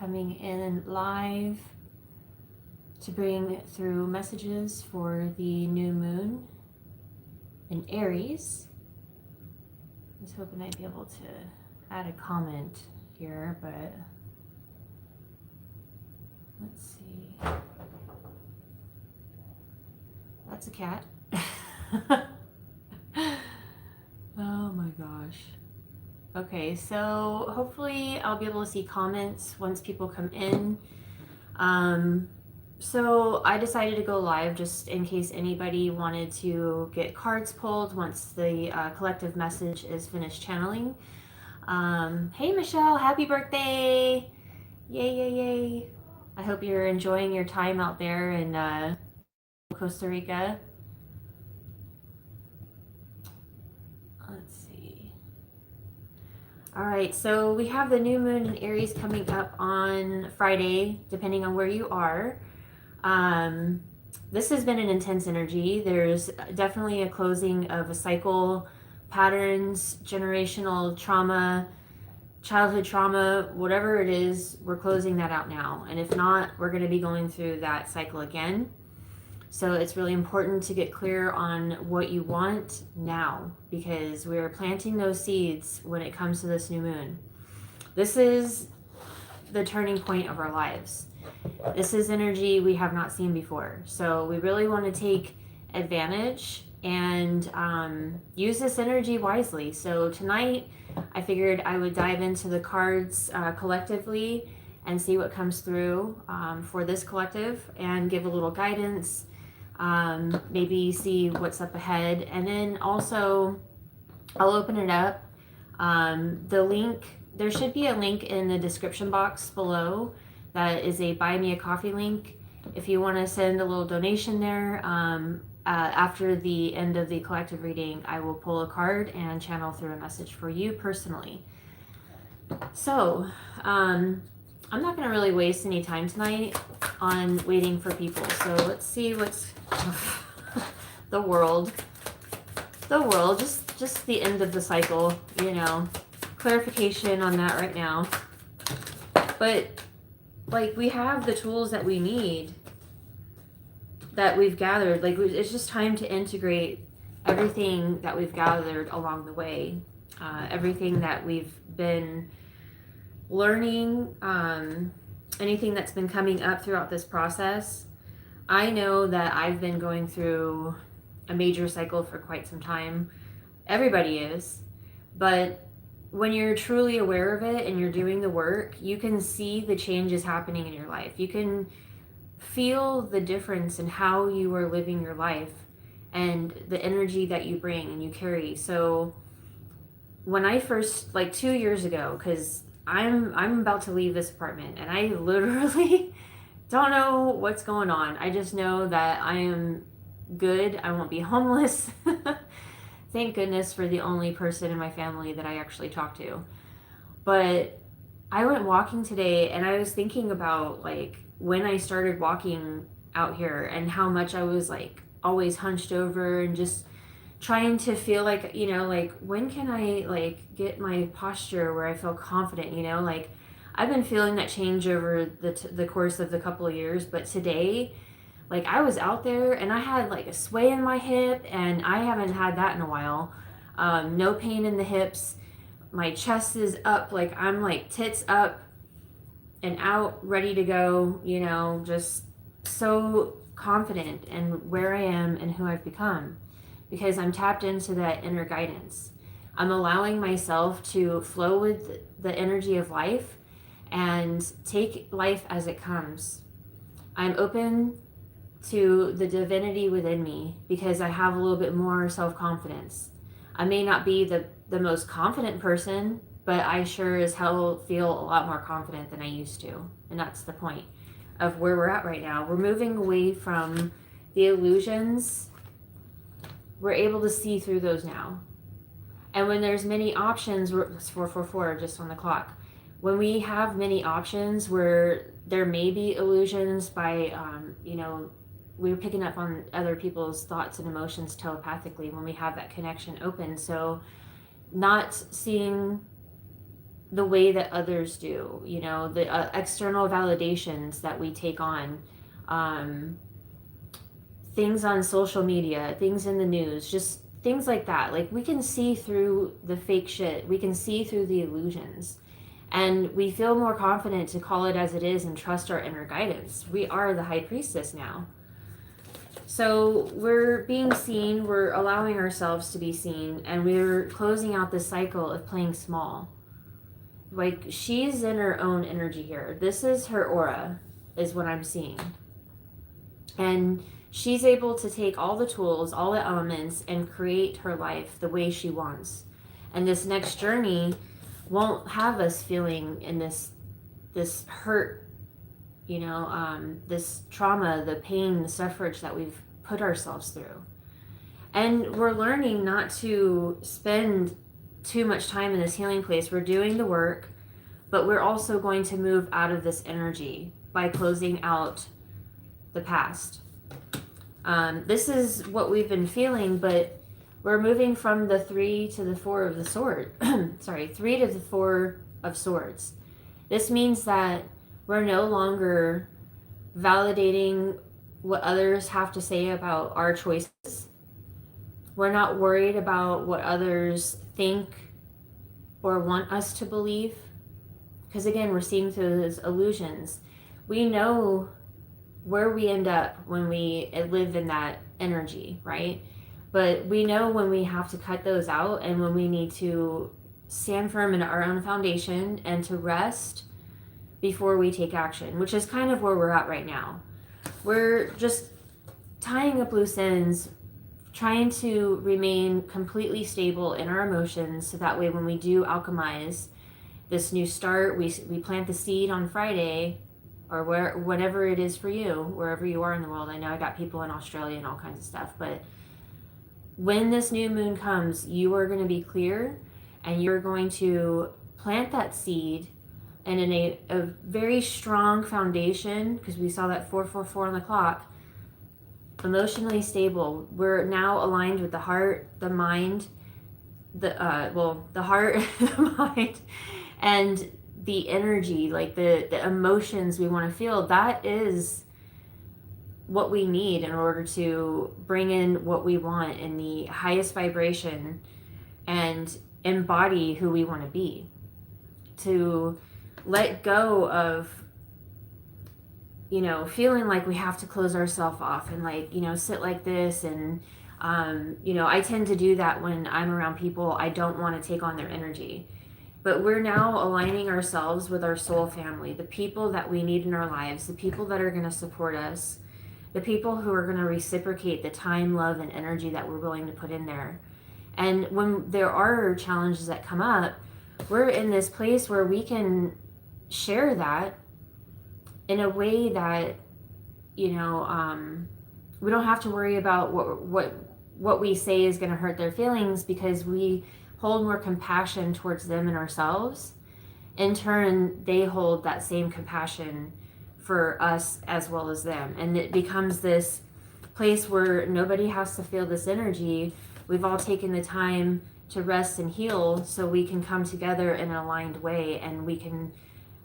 coming in live to bring through messages for the new moon in Aries. I was hoping I'd be able to add a comment here, but let's see. That's a cat. Oh my gosh. Okay, so hopefully I'll be able to see comments once people come in. So I decided to go live just in case anybody wanted to get cards pulled once the collective message is finished channeling. Hey Michelle, happy birthday! Yay, yay, yay. I hope you're enjoying your time out there in Costa Rica. Let's see. All right, so we have the new moon in Aries coming up on Friday, depending on where you are. This has been an intense energy. There's definitely a closing of a cycle, patterns, generational trauma, childhood trauma, whatever it is, we're closing that out now. And if not, we're going to be going through that cycle again. So it's really important to get clear on what you want now, because we're planting those seeds when it comes to this new moon. This is the turning point of our lives. This is energy we have not seen before. So we really want to take advantage and use this energy wisely. So tonight, I figured I would dive into the cards collectively and see what comes through for this collective and give a little guidance, maybe see what's up ahead. And then also, I'll open it up. The link, there should be a link in the description box below that is a buy me a coffee link. If you want to send a little donation there, after the end of the collective reading, I will pull a card and channel through a message for you personally. So, I'm not going to really waste any time tonight on waiting for people. So let's see what's the world, just the end of the cycle, clarification on that right now. But like, we have the tools that we need, that we've gathered. Like, it's just time to integrate everything that we've gathered along the way, everything that we've been learning, anything that's been coming up throughout this process. I know that I've been going through a major cycle for quite some time. Everybody is. But when you're truly aware of it and you're doing the work, you can see the changes happening in your life. You can feel the difference in how you are living your life and the energy that you bring and you carry. So when I first, like 2 years ago, because I'm about to leave this apartment and I literally don't know what's going on. I just know that I am good. I won't be homeless. Thank goodness for the only person in my family that I actually talk to. But I went walking today and I was thinking about like when I started walking out here and how much I was like always hunched over and just trying to feel like, like when can I like get my posture where I feel confident, like I've been feeling that change over the course of the couple of years. But today, like I was out there and I had like a sway in my hip and I haven't had that in a while. No pain in the hips. My chest is up, like I'm like tits up and out, ready to go, just so confident in where I am and who I've become, because I'm tapped into that inner guidance. I'm allowing myself to flow with the energy of life and take life as it comes. I'm open to the divinity within me because I have a little bit more self-confidence. I may not be the most confident person, but I sure as hell feel a lot more confident than I used to. And that's the point of where we're at right now. We're moving away from the illusions. We're able to see through those now. And when there's many options, it's 444 just on the clock. When we have many options where there may be illusions by, we're picking up on other people's thoughts and emotions telepathically when we have that connection open. So not seeing the way that others do, you know, the external validations that we take on, um, things on social media, things in the news, just things like that. Like, we can see through the fake shit, we can see through the illusions, and we feel more confident to call it as it is and trust our inner guidance. We are the high priestess now. So we're being seen, we're allowing ourselves to be seen, and we're closing out this cycle of playing small. Like, she's in her own energy here. This is her aura, is what I'm seeing. And she's able to take all the tools, all the elements, and create her life the way she wants. And this next journey won't have us feeling in this hurt, you know, this trauma, the pain, the suffrage that we've put ourselves through. And we're learning not to spend too much time in this healing place. We're doing the work, but we're also going to move out of this energy by closing out the past. This is what we've been feeling, but we're moving from the 3 to the 4 of the sword. Sorry, 3 to the 4 of swords. This means that we're no longer validating what others have to say about our choices. We're not worried about what others think or want us to believe. Because again, we're seeing through those illusions. We know where we end up when we live in that energy, right? But we know when we have to cut those out and when we need to stand firm in our own foundation and to rest before we take action, which is kind of where we're at right now. We're just tying up loose ends, trying to remain completely stable in our emotions so that way when we do alchemize this new start, we plant the seed on Friday, or whatever it is for you, wherever you are in the world. I know I got people in Australia and all kinds of stuff, but when this new moon comes, you are going to be clear and you're going to plant that seed and in a very strong foundation, because we saw that 444 on the clock, emotionally stable. We're now aligned with the heart, the mind, the heart, the mind, and the energy, like the emotions we want to feel. That is what we need in order to bring in what we want in the highest vibration and embody who we want to be. To let go of, you know, feeling like we have to close ourselves off and, like, you know, sit like this. And you know, I tend to do that when I'm around people I don't want to take on their energy. But we're now aligning ourselves with our soul family, the people that we need in our lives, the people that are going to support us, the people who are going to reciprocate the time, love, and energy that we're willing to put in there. And when there are challenges that come up, we're in this place where we can share that in a way that, you know, we don't have to worry about what we say is going to hurt their feelings, because we hold more compassion towards them and ourselves. In turn, they hold that same compassion for us as well as them. And it becomes this place where nobody has to feel this energy. We've all taken the time to rest and heal so we can come together in an aligned way, and we can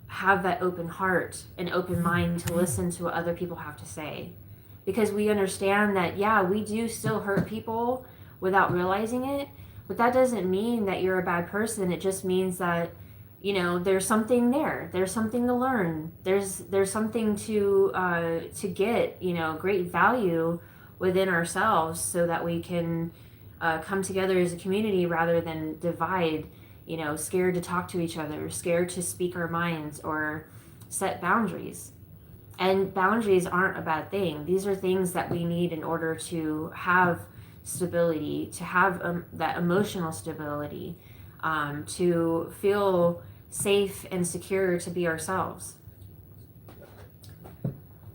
have that open heart and open mind to listen to what other people have to say. Because we understand that, yeah, we do still hurt people without realizing it, but that doesn't mean that you're a bad person. It just means that, you know, there's something there. There's something to learn. There's something to get, you know, great value within ourselves, so that we can come together as a community rather than divide, you know, scared to talk to each other, scared to speak our minds or set boundaries. And boundaries aren't a bad thing. These are things that we need in order to have stability, to have that emotional stability, to feel safe and secure to be ourselves.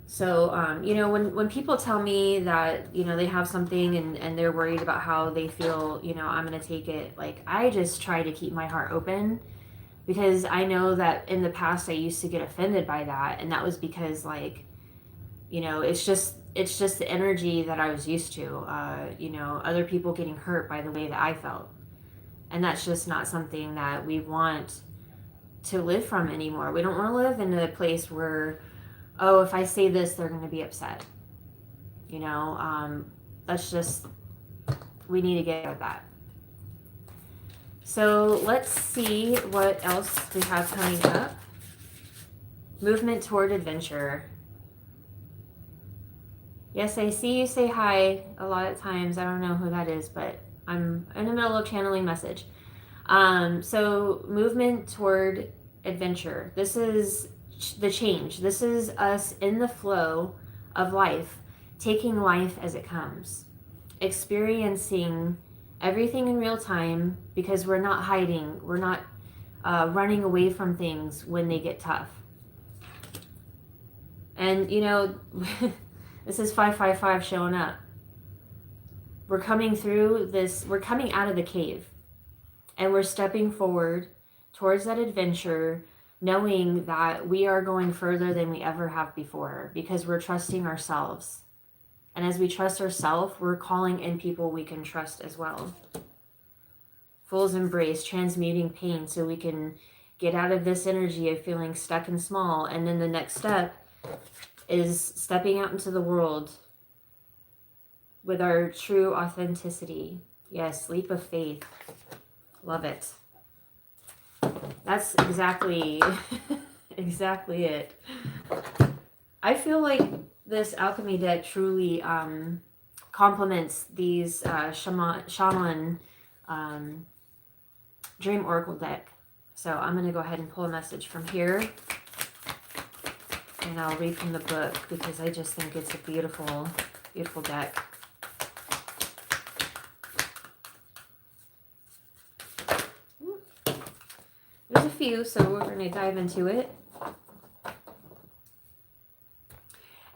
So, you know, when people tell me that, you know, they have something and they're worried about how they feel, you know, I'm going to take it, like, I just try to keep my heart open, because I know that in the past I used to get offended by that. And that was because, like, you know, it's just the energy that I was used to, you know, other people getting hurt by the way that I felt. And that's just not something that we want to live from anymore. We don't want to live in a place where, oh, if I say this, they're going to be upset. You know, that's just, we need to get out of that. So let's see what else we have coming up. Movement toward adventure. Yes, I see you say hi a lot of times. I don't know who that is, but I'm in the middle of channeling message. So movement toward adventure. This is the change. This is us in the flow of life, taking life as it comes, experiencing everything in real time, because we're not hiding. We're not running away from things when they get tough. And, you know, this is 555 showing up. We're coming through this, we're coming out of the cave, and we're stepping forward towards that adventure, knowing that we are going further than we ever have before, because we're trusting ourselves. And as we trust ourselves, we're calling in people we can trust as well. Fool's embrace, transmuting pain so we can get out of this energy of feeling stuck and small. And then the next step is stepping out into the world with our true authenticity. Yes, leap of faith. Love it. That's exactly exactly it. I feel like this alchemy deck truly complements these shaman dream oracle deck. So I'm going to go ahead and pull a message from here, and I'll read from the book because I just think it's a beautiful, beautiful deck. There's a few, so we're going to dive into it.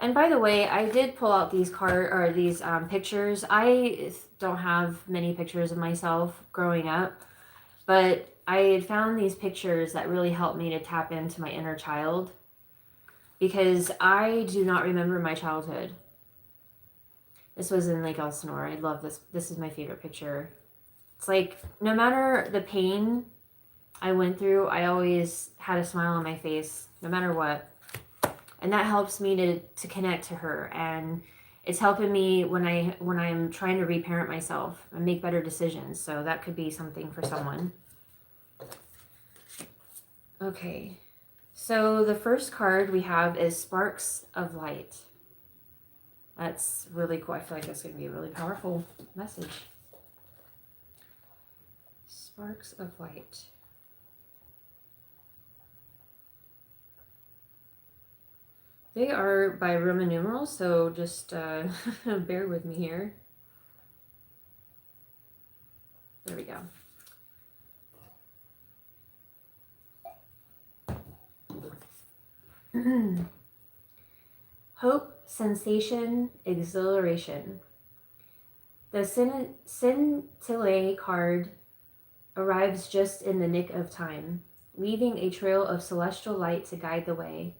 And by the way, I did pull out these pictures. I don't have many pictures of myself growing up, but I had found these pictures that really helped me to tap into my inner child, because I do not remember my childhood. This was in Lake Elsinore. I love this. This is my favorite picture. It's like, no matter the pain I went through, I always had a smile on my face, no matter what. And that helps me to connect to her. And it's helping me when I'm trying to reparent myself and make better decisions. So that could be something for someone. Okay. So the first card we have is Sparks of Light. That's really cool. I feel like that's going to be a really powerful message. Sparks of Light. They are by Roman numerals, so just bear with me here. There we go. Hope, sensation, exhilaration. The scintillate card arrives just in the nick of time, leaving a trail of celestial light to guide the way.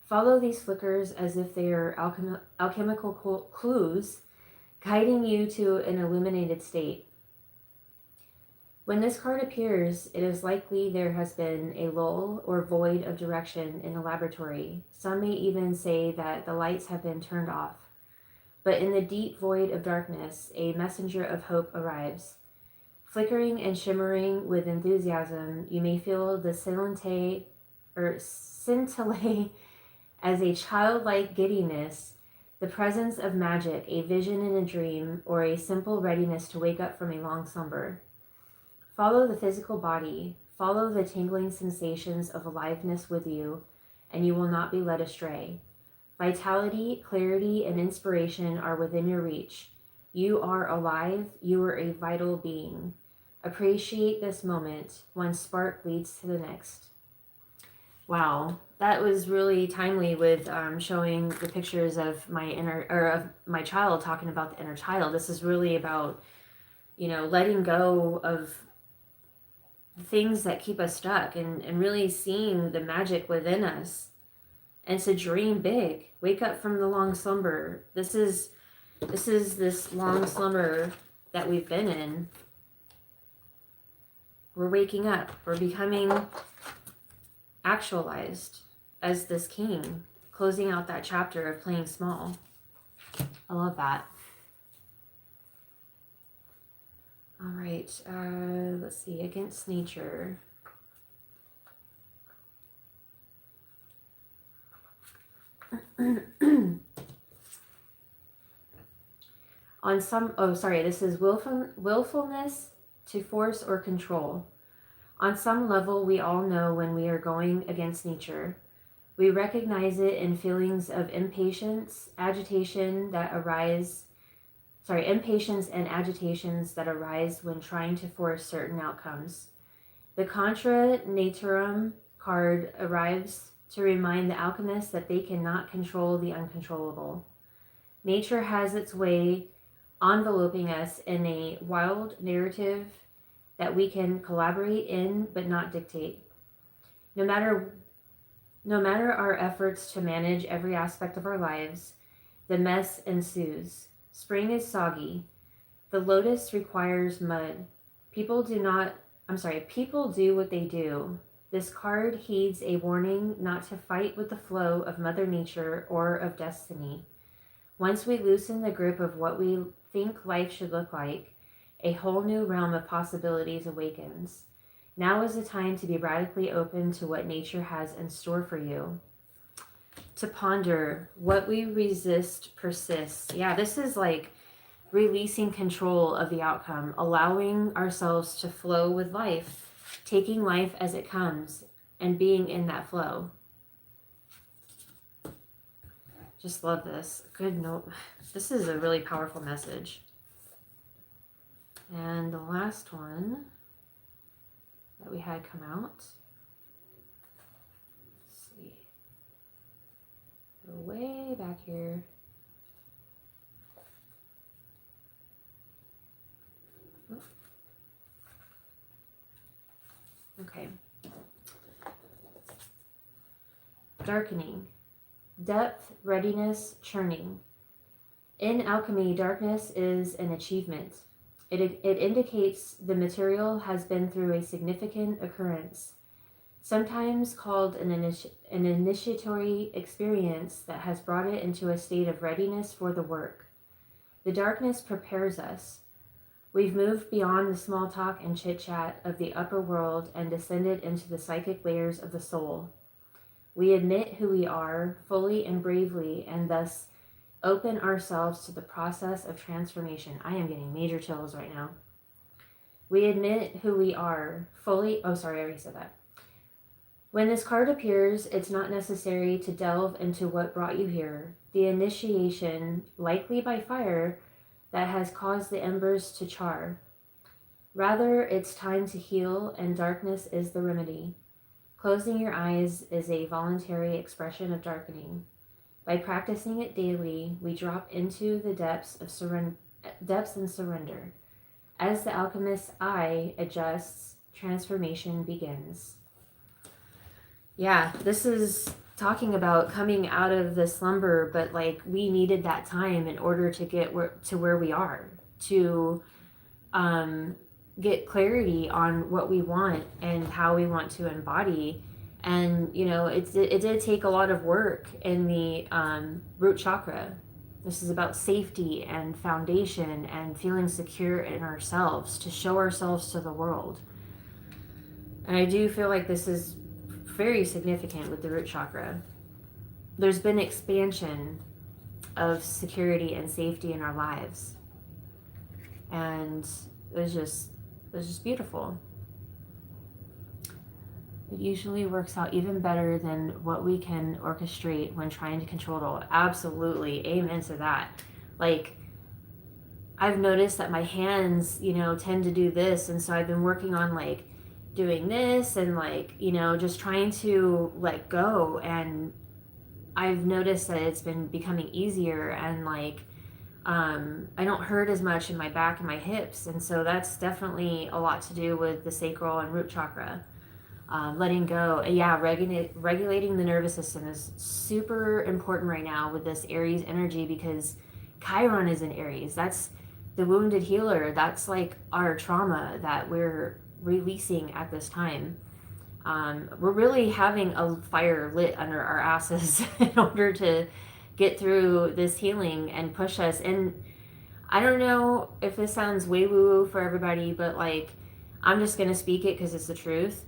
Follow these flickers as if they are alchemical clues, guiding you to an illuminated state. When this card appears, it is likely there has been a lull or void of direction in the laboratory. Some may even say that the lights have been turned off. But in the deep void of darkness, a messenger of hope arrives. Flickering and shimmering with enthusiasm, you may feel the scintillate as a childlike giddiness, the presence of magic, a vision in a dream, or a simple readiness to wake up from a long slumber. Follow the physical body, follow the tingling sensations of aliveness with you, and you will not be led astray. Vitality, clarity, and inspiration are within your reach. You are alive, you are a vital being. Appreciate this moment. One spark leads to the next. Wow, that was really timely with showing the pictures of of my child, talking about the inner child. This is really about, letting go of things that keep us stuck and really seeing the magic within us, and to dream big. Wake up from the long slumber. This is this long slumber that we've been in. We're waking up. We're becoming actualized as this king, closing out that chapter of playing small. I love that. All right, let's see, against nature. On some, this is willfulness to force or control. On some level, we all know when we are going against nature. We recognize it in feelings of impatience and agitations that arise when trying to force certain outcomes. The Contra Naturam card arrives to remind the alchemists that they cannot control the uncontrollable. Nature has its way enveloping us in a wild narrative that we can collaborate in but not dictate. No matter our efforts to manage every aspect of our lives, the mess ensues. Spring is soggy. The lotus requires mud. People do what they do. This card heeds a warning not to fight with the flow of Mother Nature or of destiny. Once we loosen the grip of what we think life should look like, a whole new realm of possibilities awakens. Now is the time to be radically open to what nature has in store for you. To ponder, what we resist persists. Yeah, this is like releasing control of the outcome, allowing ourselves to flow with life, taking life as it comes, and being in that flow. Just love this. Good note. This is a really powerful message. And the last one that we had come out. Let's see. Go way back here. Okay. Darkening. Depth, readiness, churning. In alchemy, darkness is an achievement. It indicates the material has been through a significant occurrence, sometimes called an initiatory experience that has brought it into a state of readiness for the work. The darkness prepares us. We've moved beyond the small talk and chit-chat of the upper world and descended into the psychic layers of the soul. We admit who we are fully and bravely, and thus open ourselves to the process of transformation. I am getting major chills right now. We admit who we are fully. I already said that. When this card appears, it's not necessary to delve into what brought you here. The initiation, likely by fire, that has caused the embers to char. Rather, it's time to heal, and darkness is the remedy. Closing your eyes is a voluntary expression of darkening. By practicing it daily, we drop into the depths and surrender. As the alchemist's eye adjusts, transformation begins. Yeah, this is talking about coming out of the slumber, but like we needed that time in order to get to where we are, to get clarity on what we want and how we want to embody. And it did take a lot of work in the root chakra. This is about safety and foundation and feeling secure in ourselves to show ourselves to the world. And I do feel like this is very significant with the root chakra. There's been expansion of security and safety in our lives, and it's just beautiful. It usually works out even better than what we can orchestrate when trying to control it all. Absolutely, amen to that. Like, I've noticed that my hands, tend to do this, and so I've been working on like doing this and like, just trying to let go, and I've noticed that it's been becoming easier, and like I don't hurt as much in my back and my hips, and so that's definitely a lot to do with the sacral and root chakra. Letting go. Yeah, regulating the nervous system is super important right now with this Aries energy, because Chiron is in Aries. That's the wounded healer. That's like our trauma that we're releasing at this time. We're really having a fire lit under our asses in order to get through this healing and push us. And I don't know if this sounds way woo woo for everybody, but like, I'm just going to speak it because it's the truth.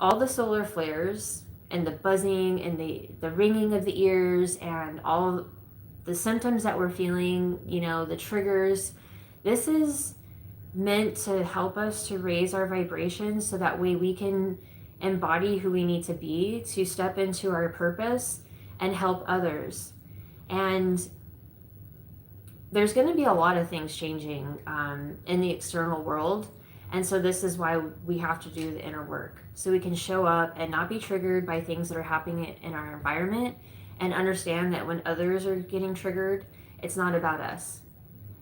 All the solar flares and the buzzing and the ringing of the ears and all the symptoms that we're feeling, you know, the triggers, this is meant to help us to raise our vibration so that way we can embody who we need to be to step into our purpose and help others. And there's going to be a lot of things changing in the external world. And so this is why we have to do the inner work, so we can show up and not be triggered by things that are happening in our environment, and understand that when others are getting triggered, it's not about us.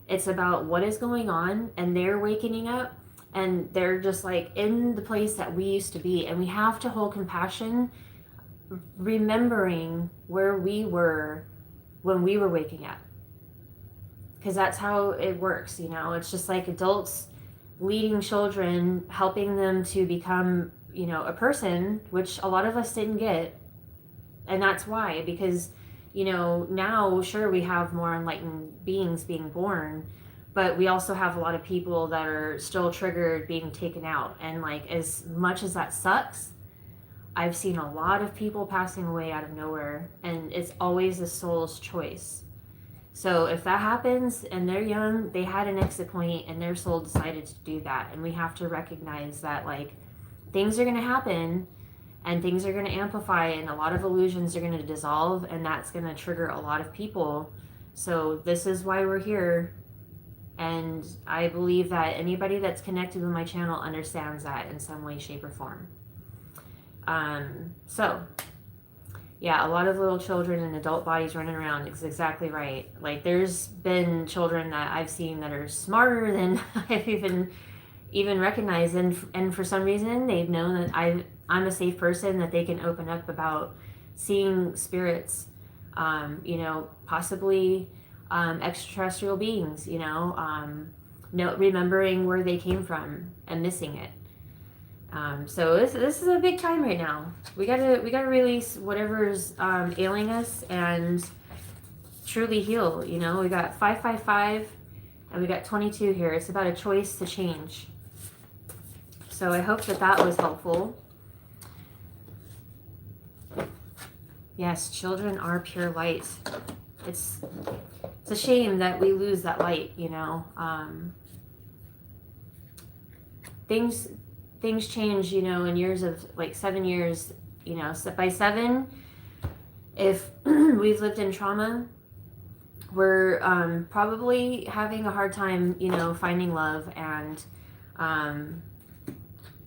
It's about what is going on, and they're waking up, and they're just like in the place that we used to be. And we have to hold compassion, remembering where we were when we were waking up. Because that's how it works, you know? It's just like adults leading children, helping them to become, you know, a person, which a lot of us didn't get. And that's why, because, you know, now, sure, we have more enlightened beings being born, but we also have a lot of people that are still triggered being taken out. And like, as much as that sucks, I've seen a lot of people passing away out of nowhere, and it's always the soul's choice. So if that happens and they're young, they had an exit point and their soul decided to do that. And we have to recognize that, like, things are going to happen and things are going to amplify, and a lot of illusions are going to dissolve, and that's going to trigger a lot of people. So this is why we're here. And I believe that anybody that's connected with my channel understands that in some way, shape, or form. So yeah, a lot of little children in adult bodies running around is exactly right. Like, there's been children that I've seen that are smarter than I've even recognized, and for some reason they've known that I'm a safe person that they can open up about seeing spirits, you know, possibly extraterrestrial beings, you know, remembering where they came from and missing it. So this is a big time right now. We gotta release whatever's ailing us and truly heal. You know, we got 555 and we got 22 here. It's about a choice to change. So I hope that was helpful. Yes, children are pure light. It's a shame that we lose that light. You know, things change, you know, in years of like 7 years, you know, so by 7, if we've lived in trauma, we're probably having a hard time, you know, finding love and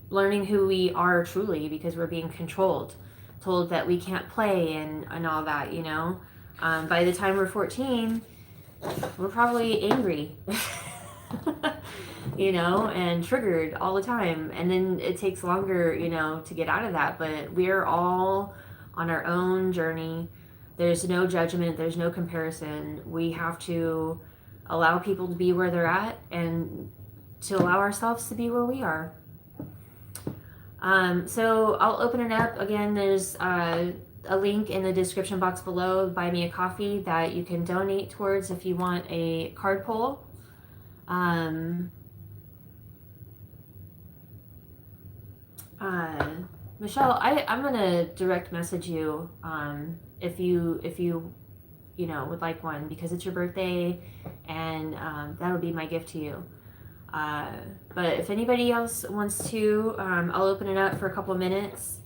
learning who we are truly, because we're being controlled, told that we can't play and all that, you know. By the time we're 14, we're probably angry. You know, and triggered all the time. And then it takes longer, you know, to get out of that. But we're all on our own journey. There's no judgment. There's no comparison. We have to allow people to be where they're at and to allow ourselves to be where we are. So I'll open it up. Again, there's a link in the description box below. Buy me a coffee that you can donate towards if you want a card pull. Michelle, I'm gonna direct message you if you know, would like one, because it's your birthday, and that would be my gift to you. But if anybody else wants to, I'll open it up for a couple of minutes.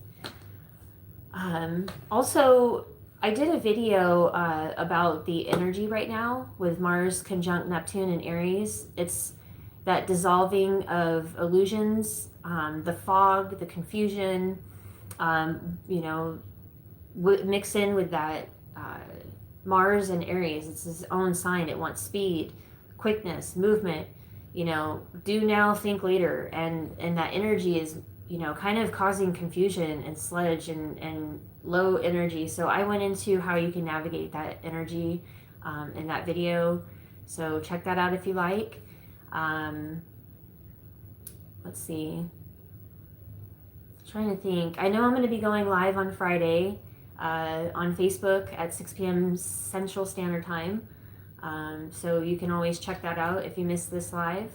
Also, I did a video about the energy right now with Mars conjunct Neptune and Aries. It's that dissolving of illusions, the fog, the confusion, you know, mix in with that Mars and Aries. It's its own sign. It wants speed, quickness, movement, you know, do now, think later. And that energy is, you know, kind of causing confusion and sludge and low energy. So I went into how you can navigate that energy in that video. So check that out if you like. Let's see. trying to think. I know I'm going to be going live on Friday on Facebook at 6 p.m. Central Standard Time. So you can always check that out if you missed this live.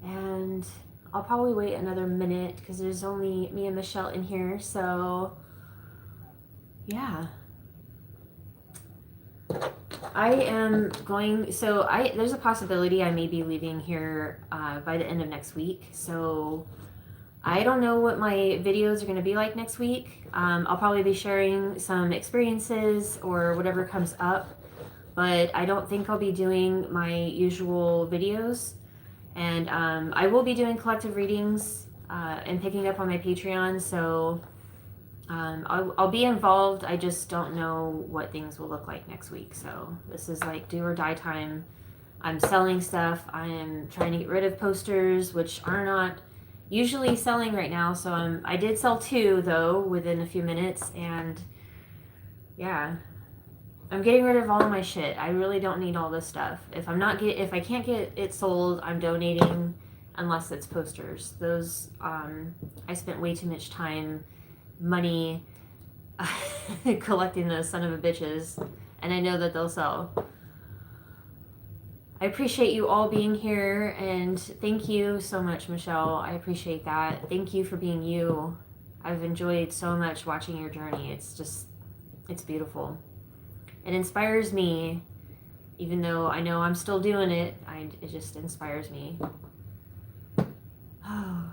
And I'll probably wait another minute because there's only me and Michelle in here. So, yeah. I am going, so there's a possibility I may be leaving here by the end of next week. So I don't know what my videos are going to be like next week. I'll probably be sharing some experiences or whatever comes up, but I don't think I'll be doing my usual videos. And I will be doing collective readings and picking up on my Patreon. So I'll be involved. I just don't know what things will look like next week. So this is like do or die time. I'm selling stuff. I am trying to get rid of posters, which are not usually selling right now. So I did sell 2 though within a few minutes, and yeah, I'm getting rid of all of my shit. I really don't need all this stuff. If I can't get it sold, I'm donating, unless it's posters. Those I spent way too much time, money collecting those son of a bitches, and I know that they'll sell. I appreciate you all being here, and thank you so much, Michelle. I appreciate that. Thank you for being you. I've enjoyed so much watching your journey. It's beautiful. It inspires me, even though I know I'm still doing it. It just inspires me. Oh,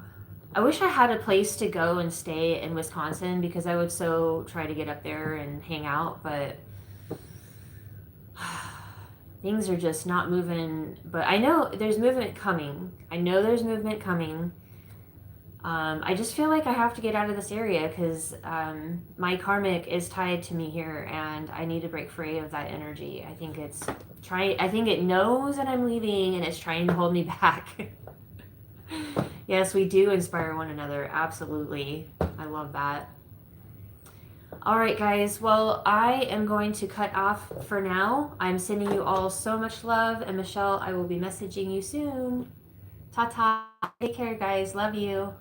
I wish I had a place to go and stay in Wisconsin, because I would so try to get up there and hang out, but things are just not moving. But I know there's movement coming. I just feel like I have to get out of this area because my karmic is tied to me here, and I need to break free of that energy. I think it knows that I'm leaving, and it's trying to hold me back. Yes, we do inspire one another. Absolutely. I love that. All right, guys. Well, I am going to cut off for now. I'm sending you all so much love. And Michelle, I will be messaging you soon. Ta-ta. Take care, guys. Love you.